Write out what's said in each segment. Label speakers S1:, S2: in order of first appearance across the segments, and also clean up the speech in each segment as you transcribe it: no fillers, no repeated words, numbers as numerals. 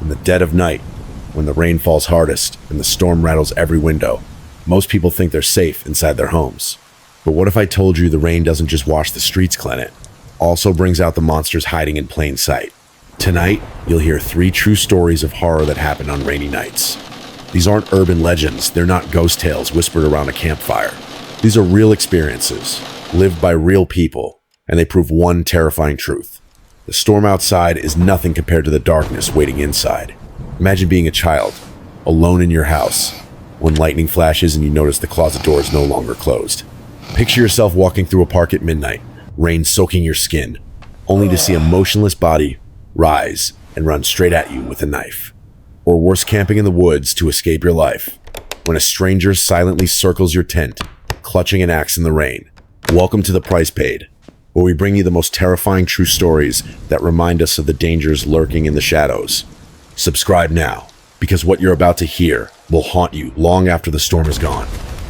S1: In the dead of night, when the rain falls hardest and the storm rattles every window, most people think they're safe inside their homes. But what if I told you the rain doesn't just wash the streets, Clint? It also brings out the monsters hiding in plain sight. Tonight, you'll hear 3 true stories of horror that happen on rainy nights. These aren't urban legends, they're not ghost tales whispered around a campfire. These are real experiences, lived by real people, and they prove one terrifying truth. The storm outside is nothing compared to the darkness waiting inside. Imagine being a child, alone in your house, when lightning flashes and you notice the closet door is no longer closed. Picture yourself walking through a park at midnight, rain soaking your skin, only to see a motionless body rise and run straight at you with a knife. Or worse, camping in the woods to escape your life, when a stranger silently circles your tent, clutching an axe in the rain. Welcome to The Price Paid, where we bring you the most terrifying true stories that remind us of the dangers lurking in the shadows. Subscribe now, because what you're about to hear will haunt you long after the storm is gone.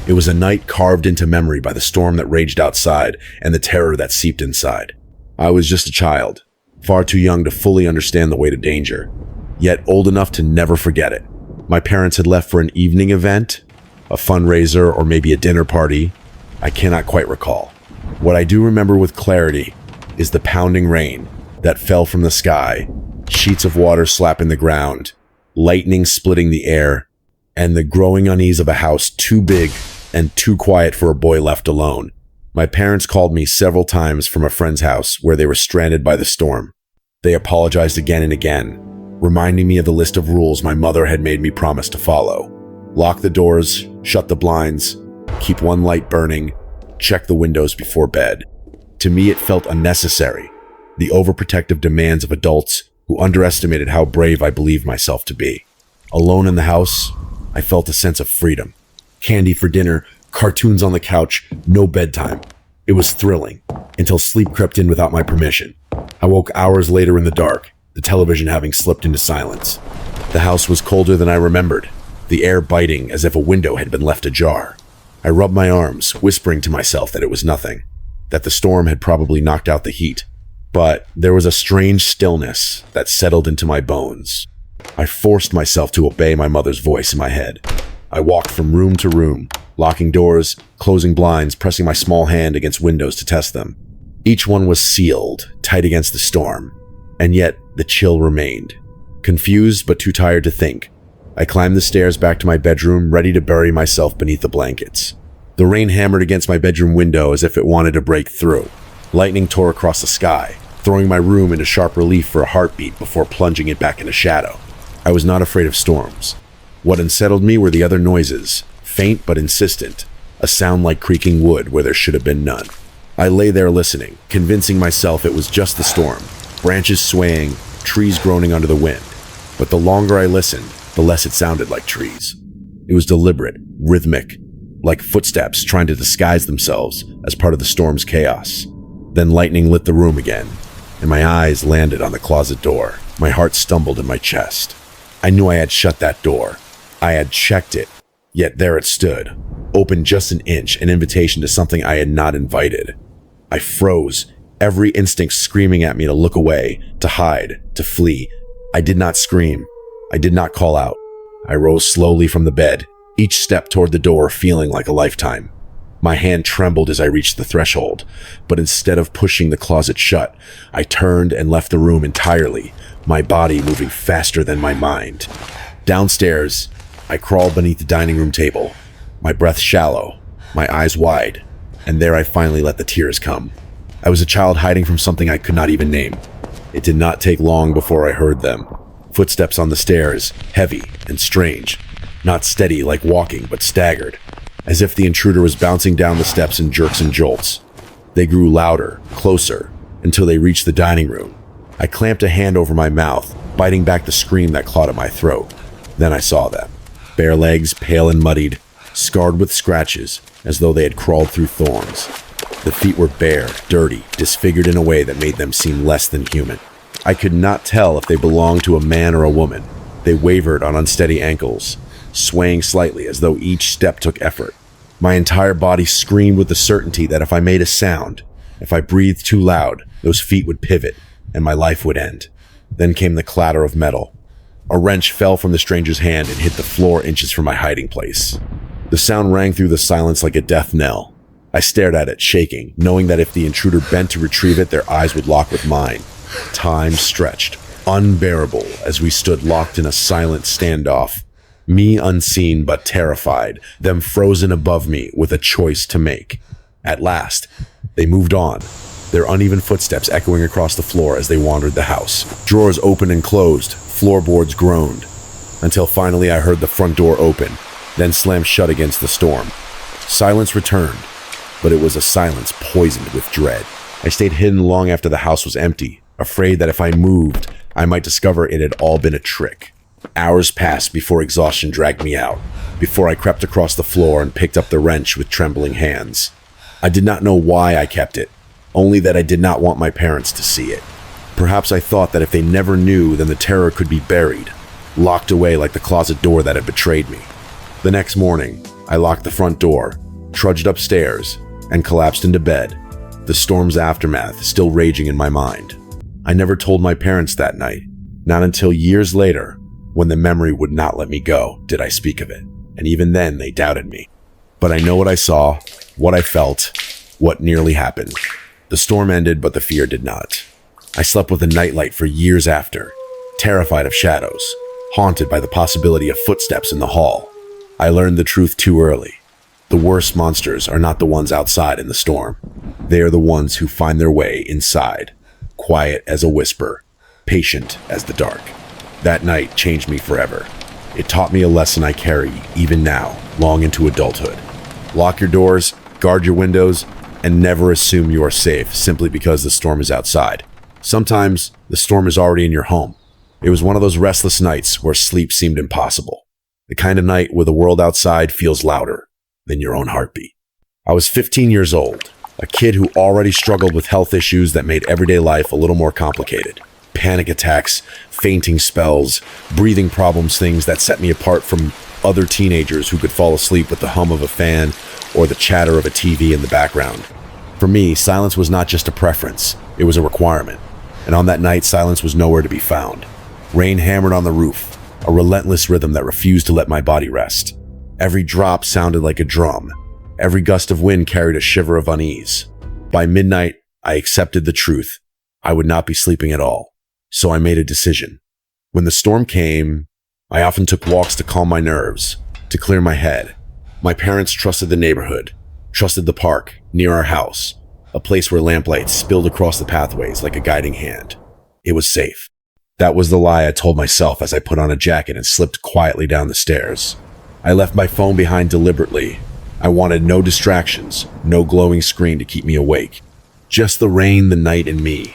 S1: It was a night carved into memory by the storm that raged outside and the terror that seeped inside. I was just a child, far too young to fully understand the weight of danger, yet old enough to never forget it. My parents had left for an evening event, a fundraiser, or maybe a dinner party. I cannot quite recall. What I do remember with clarity is the pounding rain that fell from the sky, sheets of water slapping the ground, lightning splitting the air, and the growing unease of a house too big and too quiet for a boy left alone. My parents called me several times from a friend's house where they were stranded by the storm. They apologized again and again, reminding me of the list of rules my mother had made me promise to follow. Lock the doors, shut the blinds, keep one light burning, check the windows before bed. To me, it felt unnecessary, the overprotective demands of adults who underestimated how brave I believed myself to be. Alone in the house, I felt a sense of freedom. Candy for dinner, cartoons on the couch, no bedtime. It was thrilling, until sleep crept in without my permission. I woke hours later in the dark, the television having slipped into silence. The house was colder than I remembered, the air biting as if a window had been left ajar. I rubbed my arms, whispering to myself that it was nothing, that the storm had probably knocked out the heat. But there was a strange stillness that settled into my bones. I forced myself to obey my mother's voice in my head. I walked from room to room, locking doors, closing blinds, pressing my small hand against windows to test them. Each one was sealed, tight against the storm, and yet the chill remained. Confused but too tired to think, I climbed the stairs back to my bedroom, ready to bury myself beneath the blankets. The rain hammered against my bedroom window as if it wanted to break through. Lightning tore across the sky, throwing my room into sharp relief for a heartbeat before plunging it back into shadow. I was not afraid of storms. What unsettled me were the other noises, faint but insistent, a sound like creaking wood where there should have been none. I lay there listening, convincing myself it was just the storm, branches swaying, trees groaning under the wind. But the longer I listened, the less it sounded like trees. It was deliberate, rhythmic, like footsteps trying to disguise themselves as part of the storm's chaos. Then lightning lit the room again, and my eyes landed on the closet door. My heart stumbled in my chest. I knew I had shut that door. I had checked it, yet there it stood, open just an inch, an invitation to something I had not invited. I froze, every instinct screaming at me to look away, to hide, to flee. I did not scream. I did not call out. I rose slowly from the bed, each step toward the door feeling like a lifetime. My hand trembled as I reached the threshold, but instead of pushing the closet shut, I turned and left the room entirely, my body moving faster than my mind. Downstairs, I crawled beneath the dining room table, my breath shallow, my eyes wide, and there I finally let the tears come. I was a child hiding from something I could not even name. It did not take long before I heard them. Footsteps on the stairs, heavy and strange, not steady like walking, but staggered, as if the intruder was bouncing down the steps in jerks and jolts. They grew louder, closer, until they reached the dining room. I clamped a hand over my mouth, biting back the scream that clawed at my throat. Then I saw them. Bare legs, pale and muddied, scarred with scratches, as though they had crawled through thorns. The feet were bare, dirty, disfigured in a way that made them seem less than human. I could not tell if they belonged to a man or a woman. They wavered on unsteady ankles, swaying slightly as though each step took effort. My entire body screamed with the certainty that if I made a sound, if I breathed too loud, those feet would pivot and my life would end. Then came the clatter of metal, A wrench fell from the stranger's hand and hit the floor inches from my hiding place. The sound rang through the silence like a death knell. I stared at it, shaking, knowing that if the intruder bent to retrieve it, their eyes would lock with mine. Time stretched, unbearable, as we stood locked in a silent standoff. Me unseen but terrified, them frozen above me with a choice to make. At last, they moved on, their uneven footsteps echoing across the floor as they wandered the house. Drawers opened and closed, floorboards groaned, until finally I heard the front door open, then slam shut against the storm. Silence returned, but it was a silence poisoned with dread. I stayed hidden long after the house was empty, afraid that if I moved, I might discover it had all been a trick. Hours passed before exhaustion dragged me out, before I crept across the floor and picked up the wrench with trembling hands. I did not know why I kept it, only that I did not want my parents to see it. Perhaps I thought that if they never knew, then the terror could be buried, locked away like the closet door that had betrayed me. The next morning, I locked the front door, trudged upstairs, and collapsed into bed, the storm's aftermath still raging in my mind. I never told my parents that night. Not until years later, when the memory would not let me go, did I speak of it, and even then they doubted me. But I know what I saw, what I felt, what nearly happened. The storm ended, but the fear did not. I slept with a nightlight for years after, terrified of shadows, haunted by the possibility of footsteps in the hall. I learned the truth too early. The worst monsters are not the ones outside in the storm. They are the ones who find their way inside, quiet as a whisper, patient as the dark. That night changed me forever. It taught me a lesson I carry, even now, long into adulthood. Lock your doors, guard your windows, and never assume you are safe simply because the storm is outside. Sometimes, the storm is already in your home. It was one of those restless nights where sleep seemed impossible. The kind of night where the world outside feels louder than your own heartbeat. I was 15 years old, a kid who already struggled with health issues that made everyday life a little more complicated. Panic attacks, fainting spells, breathing problems, things that set me apart from other teenagers who could fall asleep with the hum of a fan or the chatter of a TV in the background. For me, silence was not just a preference, it was a requirement. And on that night, silence was nowhere to be found. Rain hammered on the roof, a relentless rhythm that refused to let my body rest. Every drop sounded like a drum. Every gust of wind carried a shiver of unease. By midnight, I accepted the truth. I would not be sleeping at all. So I made a decision. When the storm came, I often took walks to calm my nerves, to clear my head. My parents trusted the neighborhood, trusted the park near our house, a place where lamplights spilled across the pathways like a guiding hand. It was safe. That was the lie I told myself as I put on a jacket and slipped quietly down the stairs. I left my phone behind deliberately. I wanted no distractions, no glowing screen to keep me awake. Just the rain, the night, and me.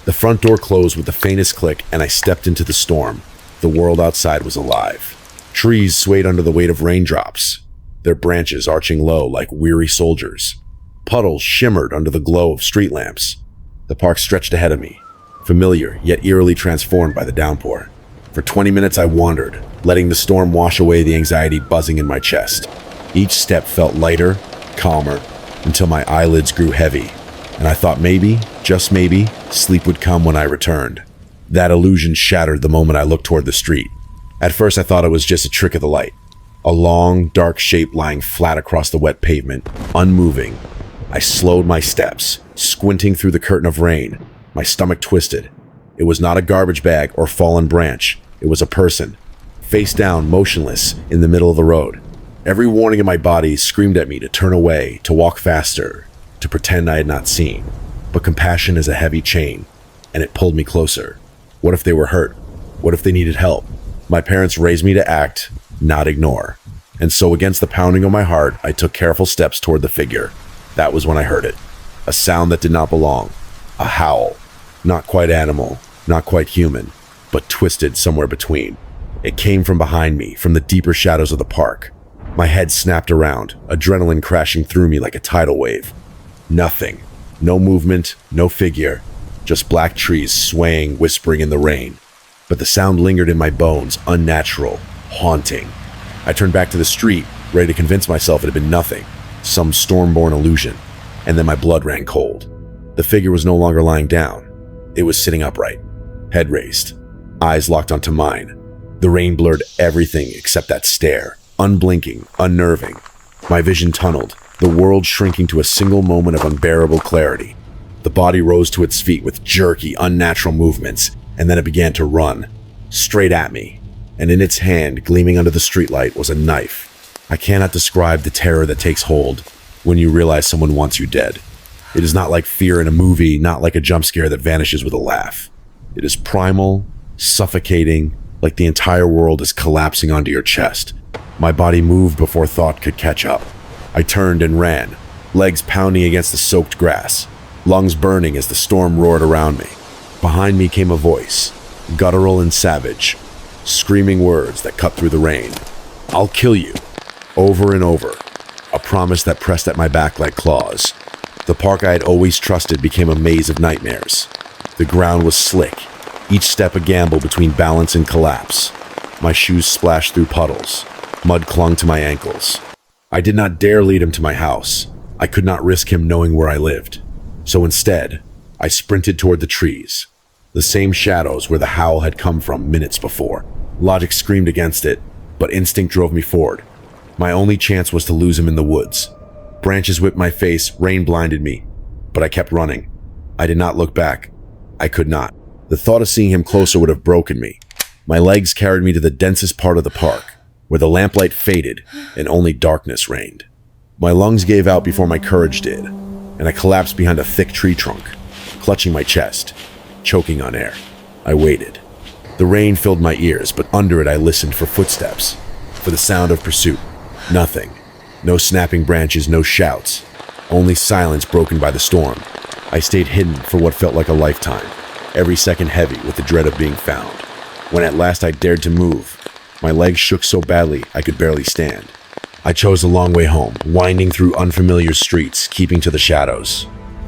S1: The front door closed with the faintest click, and I stepped into the storm. The world outside was alive. Trees swayed under the weight of raindrops, their branches arching low like weary soldiers. Puddles shimmered under the glow of street lamps. The park stretched ahead of me, familiar yet eerily transformed by the downpour. For 20 minutes I wandered, letting the storm wash away the anxiety buzzing in my chest. Each step felt lighter, calmer, until my eyelids grew heavy, and I thought maybe, just maybe, sleep would come when I returned. That illusion shattered the moment I looked toward the street. At first I thought it was just a trick of the light. A long, dark shape lying flat across the wet pavement, unmoving. I slowed my steps, squinting through the curtain of rain, my stomach twisted. It was not a garbage bag or fallen branch. It was a person, face down, motionless, in the middle of the road. Every warning in my body screamed at me to turn away, to walk faster, to pretend I had not seen. But compassion is a heavy chain, and it pulled me closer. What if they were hurt? What if they needed help? My parents raised me to act, not ignore. And so against the pounding of my heart, I took careful steps toward the figure. That was when I heard it. A sound that did not belong. A howl. Not quite animal, not quite human, but twisted somewhere between. It came from behind me, from the deeper shadows of the park. My head snapped around, adrenaline crashing through me like a tidal wave. Nothing. No movement, no figure. Just black trees swaying, whispering in the rain. But the sound lingered in my bones, unnatural, haunting. I turned back to the street, ready to convince myself it had been nothing, some storm-born illusion. And then my blood ran cold. The figure was no longer lying down. It was sitting upright, head raised, eyes locked onto mine. The rain blurred everything except that stare, unblinking, unnerving. My vision tunneled, the world shrinking to a single moment of unbearable clarity. The body rose to its feet with jerky, unnatural movements, and then it began to run, straight at me. And in its hand, gleaming under the streetlight, was a knife. I cannot describe the terror that takes hold when you realize someone wants you dead. It is not like fear in a movie, not like a jump scare that vanishes with a laugh. It is primal, suffocating, like the entire world is collapsing onto your chest. My body moved before thought could catch up. I turned and ran, legs pounding against the soaked grass, lungs burning as the storm roared around me. Behind me came a voice, guttural and savage, screaming words that cut through the rain. "I'll kill you," over and over, a promise that pressed at my back like claws. The park I had always trusted became a maze of nightmares. The ground was slick, each step a gamble between balance and collapse. My shoes splashed through puddles. Mud clung to my ankles. I did not dare lead him to my house. I could not risk him knowing where I lived. So instead, I sprinted toward the trees, the same shadows where the howl had come from minutes before. Logic screamed against it, but instinct drove me forward. My only chance was to lose him in the woods. Branches whipped my face, rain blinded me, but I kept running. I did not look back. I could not. The thought of seeing him closer would have broken me. My legs carried me to the densest part of the park, where the lamplight faded and only darkness reigned. My lungs gave out before my courage did, and I collapsed behind a thick tree trunk, clutching my chest, choking on air. I waited. The rain filled my ears, but under it I listened for footsteps, for the sound of pursuit. Nothing. No snapping branches, no shouts. Only silence broken by the storm. I stayed hidden for what felt like a lifetime, every second heavy with the dread of being found. When at last I dared to move, my legs shook so badly I could barely stand. I chose the long way home, winding through unfamiliar streets, keeping to the shadows.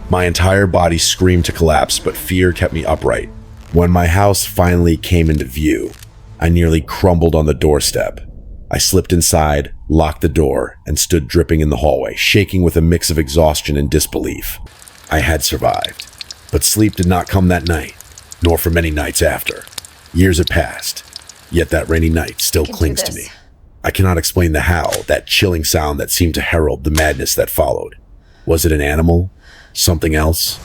S1: My entire body screamed to collapse, but fear kept me upright. When my house finally came into view, I nearly crumbled on the doorstep. I slipped inside, locked the door, and stood dripping in the hallway, shaking with a mix of exhaustion and disbelief. I had survived, but sleep did not come that night, nor for many nights after. Years had passed, yet that rainy night still clings to me. I cannot explain the howl, that chilling sound that seemed to herald the madness that followed. Was it an animal? Something else?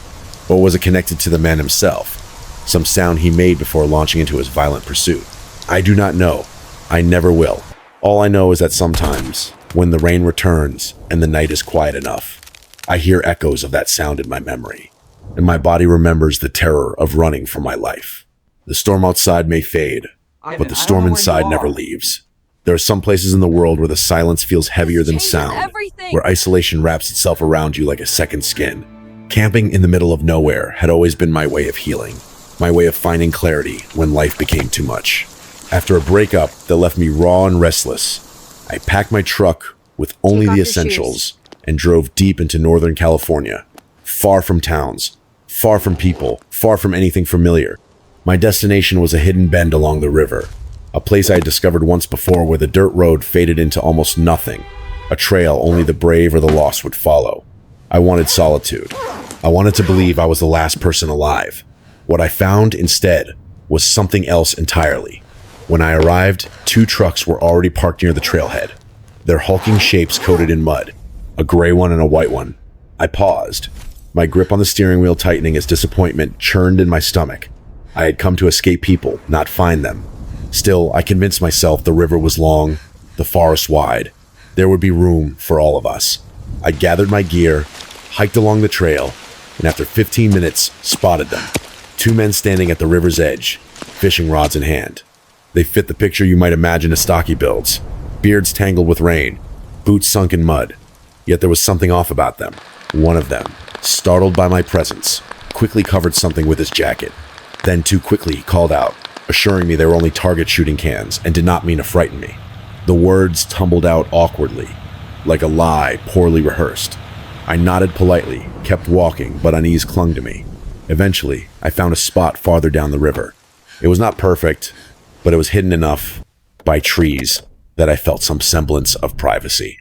S1: Or was it connected to the man himself? Some sound he made before launching into his violent pursuit? I do not know. I never will. All I know is that sometimes, when the rain returns and the night is quiet enough, I hear echoes of that sound in my memory, and my body remembers the terror of running for my life. The storm outside may fade, but the storm inside never leaves. There are some places in the world where the silence feels heavier than sound, where isolation wraps itself around you like a second skin. Camping in the middle of nowhere had always been my way of healing, my way of finding clarity when life became too much. After a breakup that left me raw and restless, I packed my truck with only the essentials and drove deep into Northern California, far from towns, far from people, far from anything familiar. My destination was a hidden bend along the river, a place I had discovered once before where the dirt road faded into almost nothing, a trail only the brave or the lost would follow. I wanted solitude. I wanted to believe I was the last person alive. What I found instead was something else entirely. When I arrived, 2 trucks were already parked near the trailhead, their hulking shapes coated in mud, a gray one and a white one. I paused, my grip on the steering wheel tightening as disappointment churned in my stomach. I had come to escape people, not find them. Still, I convinced myself the river was long, the forest wide. There would be room for all of us. I gathered my gear, hiked along the trail, and after 15 minutes, spotted them. 2 men standing at the river's edge, fishing rods in hand. They fit the picture you might imagine a stocky builds. Beards tangled with rain, boots sunk in mud. Yet there was something off about them. One of them, startled by my presence, quickly covered something with his jacket. Then too quickly he called out, assuring me they were only target shooting cans and did not mean to frighten me. The words tumbled out awkwardly, like a lie poorly rehearsed. I nodded politely, kept walking, but unease clung to me. Eventually, I found a spot farther down the river. It was not perfect, but it was hidden enough by trees that I felt some semblance of privacy.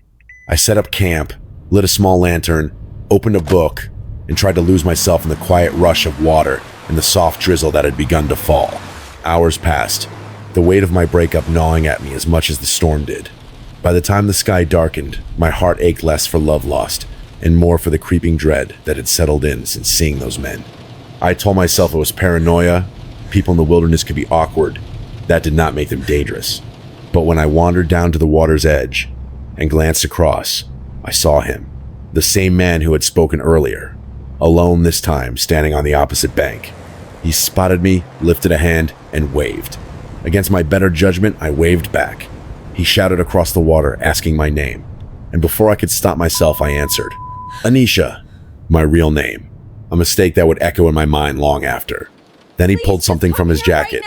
S1: I set up camp, lit a small lantern, opened a book, and tried to lose myself in the quiet rush of water and the soft drizzle that had begun to fall. Hours passed. the weight of my breakup gnawing at me as much as the storm did. By the time the sky darkened, my heart ached less for love lost and more for the creeping dread that had settled in since seeing those men. I told myself it was paranoia. People in the wilderness could be awkward. That did not make them dangerous. But when I wandered down to the water's edge and glanced across, I saw him, the same man who had spoken earlier, alone this time, standing on the opposite bank. He spotted me, lifted a hand, and waved. Against my better judgment, I waved back. He shouted across the water, asking my name. And before I could stop myself, I answered, "Anisha," my real name, a mistake that would echo in my mind long after. Then he pulled something from his jacket.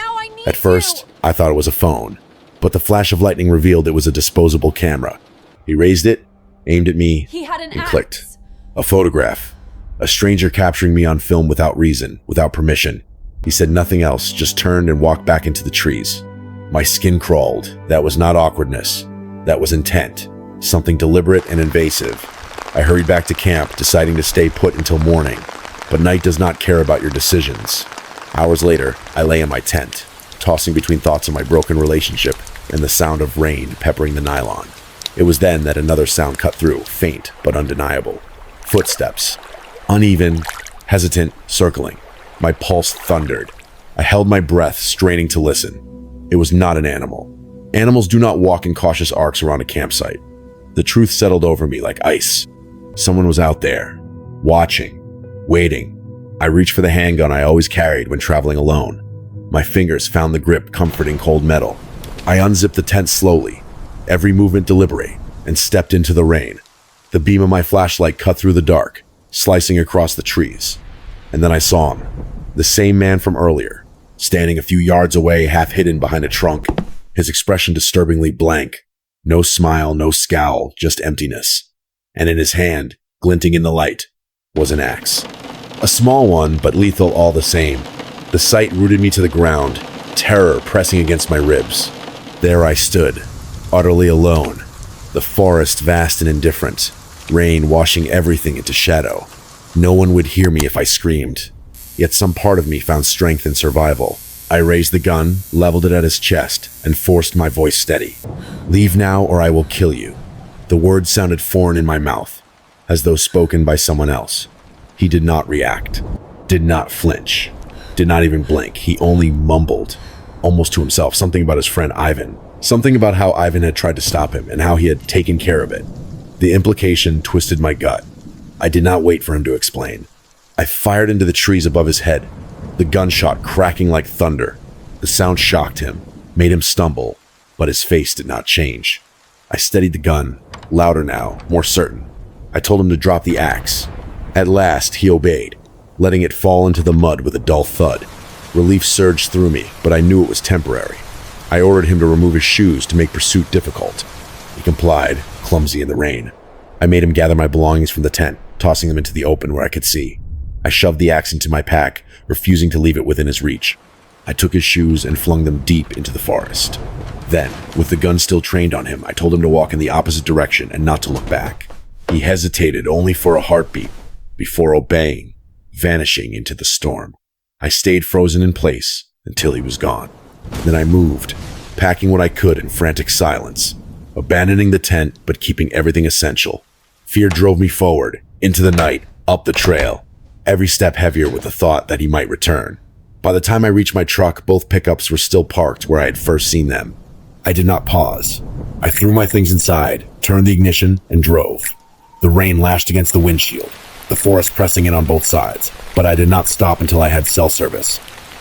S1: At first, I thought it was a phone, but the flash of lightning revealed it was a disposable camera. He raised it, aimed at me, and clicked. A photograph. A stranger capturing me on film without reason, without permission. He said nothing else, just turned and walked back into the trees. My skin crawled. That was not awkwardness. That was intent. Something deliberate and invasive. I hurried back to camp, deciding to stay put until morning. But night does not care about your decisions. Hours later, I lay in my tent, tossing between thoughts of my broken relationship and the sound of rain peppering the nylon. It was then that another sound cut through, faint but undeniable. Footsteps. Uneven, hesitant, circling. My pulse thundered. I held my breath, straining to listen. It was not an animal. Animals do not walk in cautious arcs around a campsite. The truth settled over me like ice. Someone was out there, watching, waiting. I reached for the handgun I always carried when traveling alone. My fingers found the grip comforting cold metal. I unzipped the tent slowly, every movement deliberate, and stepped into the rain. The beam of my flashlight cut through the dark, slicing across the trees. And then I saw him, the same man from earlier, standing a few yards away, half hidden behind a trunk, his expression disturbingly blank. No smile, no scowl, just emptiness. And in his hand, glinting in the light, was an axe. A small one, but lethal all the same. The sight rooted me to the ground, terror pressing against my ribs. There I stood, utterly alone, the forest vast and indifferent, rain washing everything into shadow. No one would hear me if I screamed. Yet some part of me found strength in survival. I raised the gun, leveled it at his chest, and forced my voice steady. "Leave now or I will kill you." The words sounded foreign in my mouth, as though spoken by someone else. He did not react, did not flinch, did not even blink. He only mumbled, almost to himself, something about his friend Ivan. Something about how Ivan had tried to stop him and how he had taken care of it. The implication twisted my gut. I did not wait for him to explain. I fired into the trees above his head, the gunshot cracking like thunder. The sound shocked him, made him stumble, but his face did not change. I steadied the gun, louder now, more certain. I told him to drop the axe. At last, he obeyed, letting it fall into the mud with a dull thud. Relief surged through me, but I knew it was temporary. I ordered him to remove his shoes to make pursuit difficult. He complied, clumsy in the rain. I made him gather my belongings from the tent, tossing them into the open where I could see. I shoved the axe into my pack, refusing to leave it within his reach. I took his shoes and flung them deep into the forest. Then, with the gun still trained on him, I told him to walk in the opposite direction and not to look back. He hesitated only for a heartbeat before obeying, vanishing into the storm. I stayed frozen in place until he was gone. Then I moved, packing what I could in frantic silence, abandoning the tent but keeping everything essential. Fear drove me forward, into the night, up the trail, every step heavier with the thought that he might return. By the time I reached my truck, both pickups were still parked where I had first seen them. I did not pause. I threw my things inside, turned the ignition, and drove. The rain lashed against the windshield, the forest pressing in on both sides, but I did not stop until I had cell service.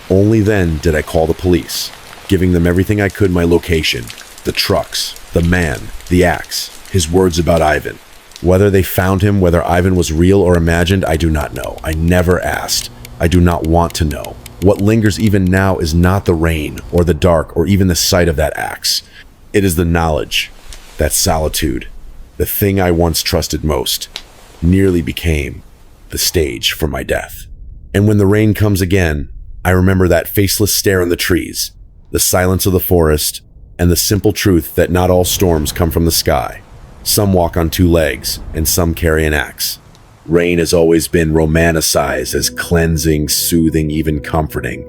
S1: Only then did I call the police, giving them everything I could, my location, the trucks, the man, the axe, his words about Ivan. Whether they found him, whether Ivan was real or imagined, I do not know. I never asked. I do not want to know. What lingers even now is not the rain or the dark or even the sight of that axe. It is the knowledge, that solitude, the thing I once trusted most, nearly became the stage for my death. And when the rain comes again, I remember that faceless stare in the trees, the silence of the forest, and the simple truth that not all storms come from the sky. Some walk on two legs, and some carry an axe. Rain has always been romanticized as cleansing, soothing, even comforting.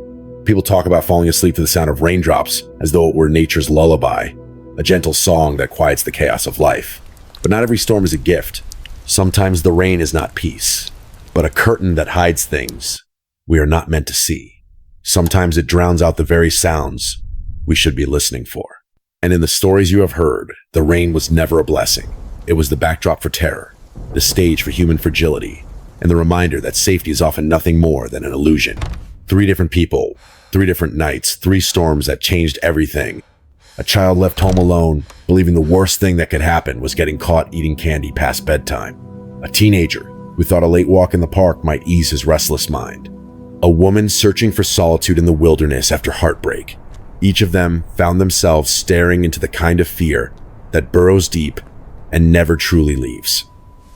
S1: People talk about falling asleep to the sound of raindrops as though it were nature's lullaby, a gentle song that quiets the chaos of life. But not every storm is a gift. Sometimes the rain is not peace, but a curtain that hides things we are not meant to see. Sometimes it drowns out the very sounds we should be listening for. And in the stories you have heard, the rain was never a blessing. It was the backdrop for terror, the stage for human fragility, and the reminder that safety is often nothing more than an illusion. 3 different people, 3 different nights, 3 storms that changed everything. A child left home alone, believing the worst thing that could happen was getting caught eating candy past bedtime. A teenager who thought a late walk in the park might ease his restless mind. A woman searching for solitude in the wilderness after heartbreak. Each of them found themselves staring into the kind of fear that burrows deep and never truly leaves.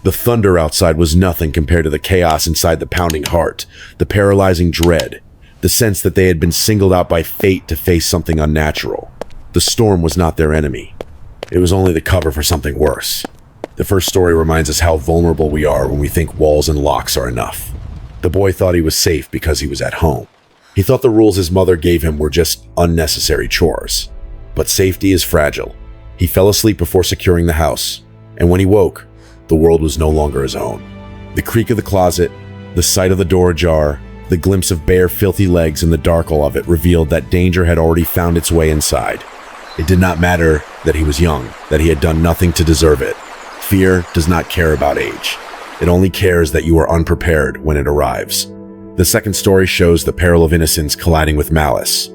S1: The thunder outside was nothing compared to the chaos inside the pounding heart, the paralyzing dread, the sense that they had been singled out by fate to face something unnatural. The storm was not their enemy. It was only the cover for something worse. The first story reminds us how vulnerable we are when we think walls and locks are enough. The boy thought he was safe because he was at home. He thought the rules his mother gave him were just unnecessary chores. But safety is fragile. He fell asleep before securing the house, and when he woke, the world was no longer his own. The creak of the closet, the sight of the door ajar, the glimpse of bare, filthy legs in the darkle of it revealed that danger had already found its way inside. It did not matter that he was young, that he had done nothing to deserve it. Fear does not care about age. It only cares that you are unprepared when it arrives. The second story shows the peril of innocence colliding with malice.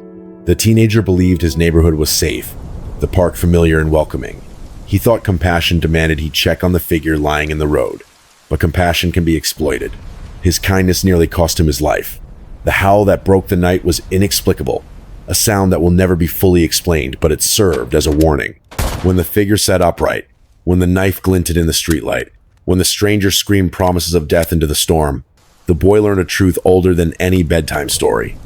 S1: The teenager believed his neighborhood was safe, the park familiar and welcoming. He thought compassion demanded he check on the figure lying in the road, but compassion can be exploited. His kindness nearly cost him his life. The howl that broke the night was inexplicable, a sound that will never be fully explained, but it served as a warning. When the figure sat upright, when the knife glinted in the streetlight, when the stranger screamed promises of death into the storm, the boy learned a truth older than any bedtime story.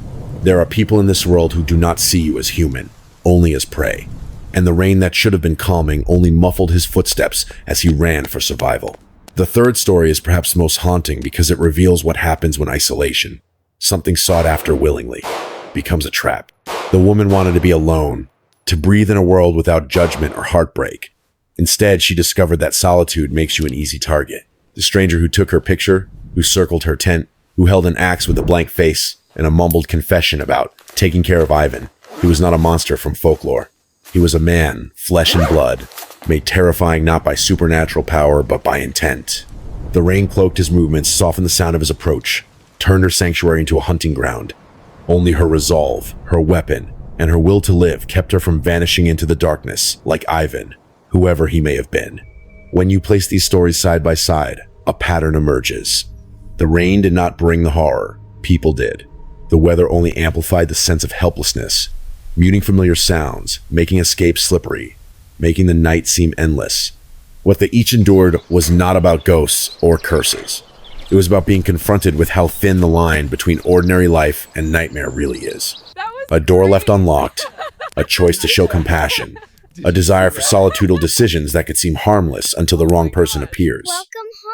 S1: There are people in this world who do not see you as human, only as prey. And the rain that should have been calming only muffled his footsteps as he ran for survival. The third story is perhaps most haunting because it reveals what happens when isolation, something sought after willingly, becomes a trap. The woman wanted to be alone, to breathe in a world without judgment or heartbreak. Instead, she discovered that solitude makes you an easy target. The stranger who took her picture, who circled her tent, who held an axe with a blank face and a mumbled confession about taking care of Ivan. He was not a monster from folklore. He was a man, flesh and blood, made terrifying not by supernatural power but by intent. The rain cloaked his movements, softened the sound of his approach, turned her sanctuary into a hunting ground. Only her resolve, her weapon, and her will to live kept her from vanishing into the darkness like Ivan, whoever he may have been. When you place these stories side by side, a pattern emerges. The rain did not bring the horror, people did. The weather only amplified the sense of helplessness, muting familiar sounds, making escape slippery, making the night seem endless. What they each endured was not about ghosts or curses. It was about being confronted with how thin the line between ordinary life and nightmare really is. A door left unlocked, a choice to show compassion, a desire for solitudinal decisions that could seem harmless until the wrong person appears.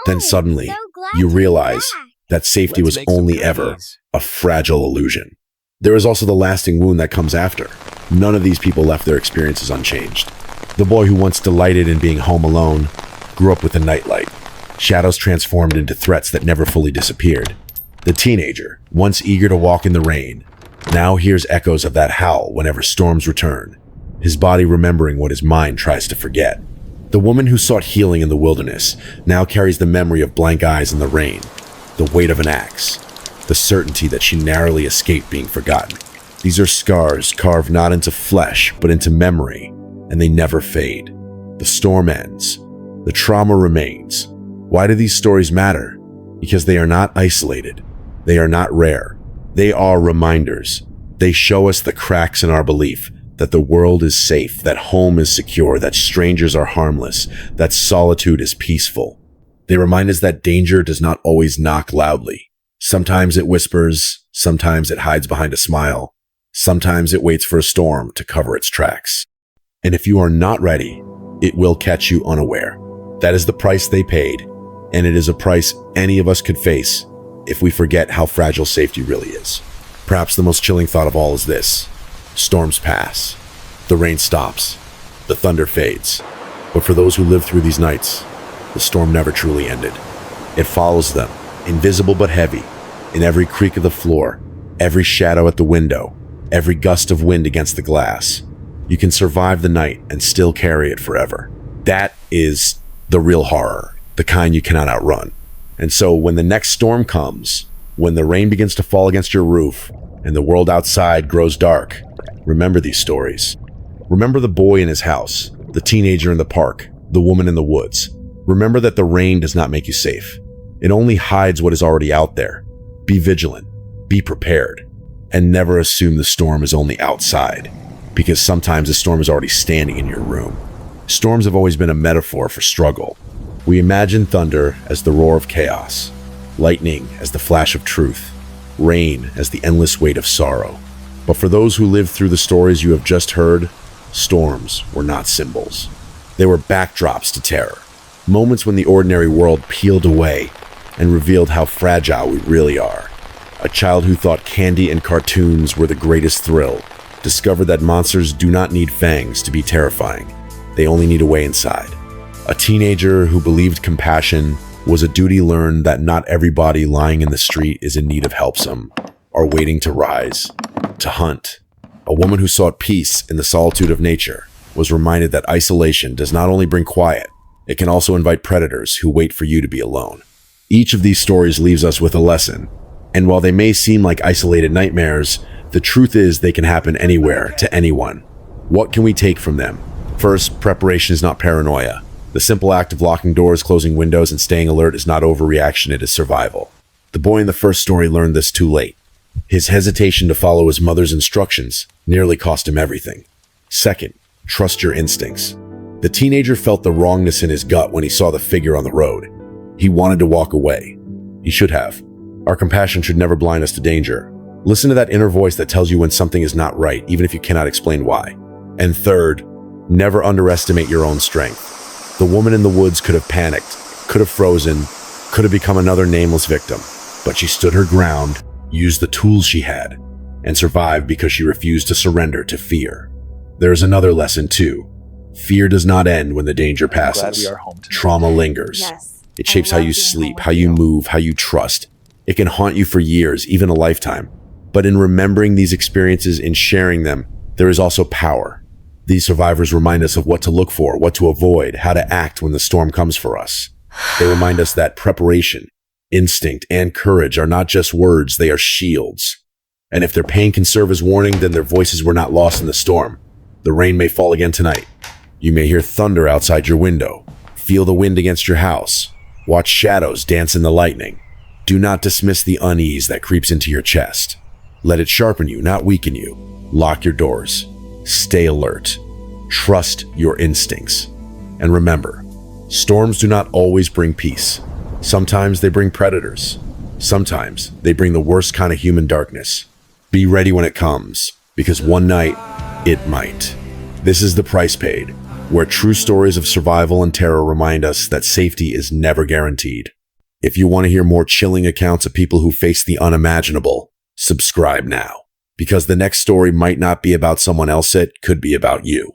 S1: Then suddenly, you realize that safety was only ever a fragile illusion. There is also the lasting wound that comes after. None of these people left their experiences unchanged. The boy who once delighted in being home alone grew up with the nightlight. Shadows transformed into threats that never fully disappeared. The teenager, once eager to walk in the rain, now hears echoes of that howl whenever storms return, his body remembering what his mind tries to forget. The woman who sought healing in the wilderness now carries the memory of blank eyes in the rain, the weight of an axe, the certainty that she narrowly escaped being forgotten. These are scars carved not into flesh, but into memory, and they never fade. The storm ends. The trauma remains. Why do these stories matter? Because they are not isolated. They are not rare. They are reminders. They show us the cracks in our belief that the world is safe, that home is secure, that strangers are harmless, that solitude is peaceful. They remind us that danger does not always knock loudly. Sometimes it whispers, sometimes it hides behind a smile, sometimes it waits for a storm to cover its tracks. And if you are not ready, it will catch you unaware. That is the price they paid, and it is a price any of us could face if we forget how fragile safety really is. Perhaps the most chilling thought of all is this. Storms pass. The rain stops. The thunder fades. But for those who live through these nights, the storm never truly ended. It follows them, invisible but heavy, in every creak of the floor, every shadow at the window, every gust of wind against the glass. You can survive the night and still carry it forever. That is the real horror, the kind you cannot outrun. And so when the next storm comes, when the rain begins to fall against your roof and the world outside grows dark, remember these stories. Remember the boy in his house, the teenager in the park, the woman in the woods. Remember that the rain does not make you safe. It only hides what is already out there. Be vigilant, be prepared, and never assume the storm is only outside, because sometimes the storm is already standing in your room. Storms have always been a metaphor for struggle. We imagine thunder as the roar of chaos, lightning as the flash of truth, rain as the endless weight of sorrow. But for those who lived through the stories you have just heard, storms were not symbols. They were backdrops to terror, moments when the ordinary world peeled away and revealed how fragile we really are. A child who thought candy and cartoons were the greatest thrill discovered that monsters do not need fangs to be terrifying. They only need a way inside. A teenager who believed compassion was a duty learned that not everybody lying in the street is in need of helpsome or waiting to rise, to hunt. A woman who sought peace in the solitude of nature was reminded that isolation does not only bring quiet, it can also invite predators who wait for you to be alone. Each of these stories leaves us with a lesson, and while they may seem like isolated nightmares, the truth is they can happen anywhere to anyone. What can we take from them? First, preparation is not paranoia. The simple act of locking doors, closing windows, and staying alert is not overreaction, it is survival. The boy in the first story learned this too late. His hesitation to follow his mother's instructions nearly cost him everything. Second, trust your instincts. The teenager felt the wrongness in his gut when he saw the figure on the road. He wanted to walk away. He should have. Our compassion should never blind us to danger. Listen to that inner voice that tells you when something is not right, even if you cannot explain why. And third, never underestimate your own strength. The woman in the woods could have panicked, could have frozen, could have become another nameless victim, but she stood her ground, used the tools she had, and survived because she refused to surrender to fear. There is another lesson too. Fear does not end when the danger passes. Trauma lingers.
S2: Yes.
S1: It shapes how you sleep, how you move, how you trust. It can haunt you for years, even a lifetime. But in remembering these experiences and sharing them, there is also power. These survivors remind us of what to look for, what to avoid, how to act when the storm comes for us. They remind us that preparation, instinct, and courage are not just words, they are shields. And if their pain can serve as warning, then their voices were not lost in the storm. The rain may fall again tonight. You may hear thunder outside your window, feel the wind against your house, watch shadows dance in the lightning. Do not dismiss the unease that creeps into your chest. Let it sharpen you, not weaken you. Lock your doors. Stay alert. Trust your instincts. And remember, storms do not always bring peace. Sometimes they bring predators. Sometimes they bring the worst kind of human darkness. Be ready when it comes, because one night, it might. This is The Price Paid, where true stories of survival and terror remind us that safety is never guaranteed. If you want to hear more chilling accounts of people who face the unimaginable, subscribe now, because the next story might not be about someone else, it could be about you.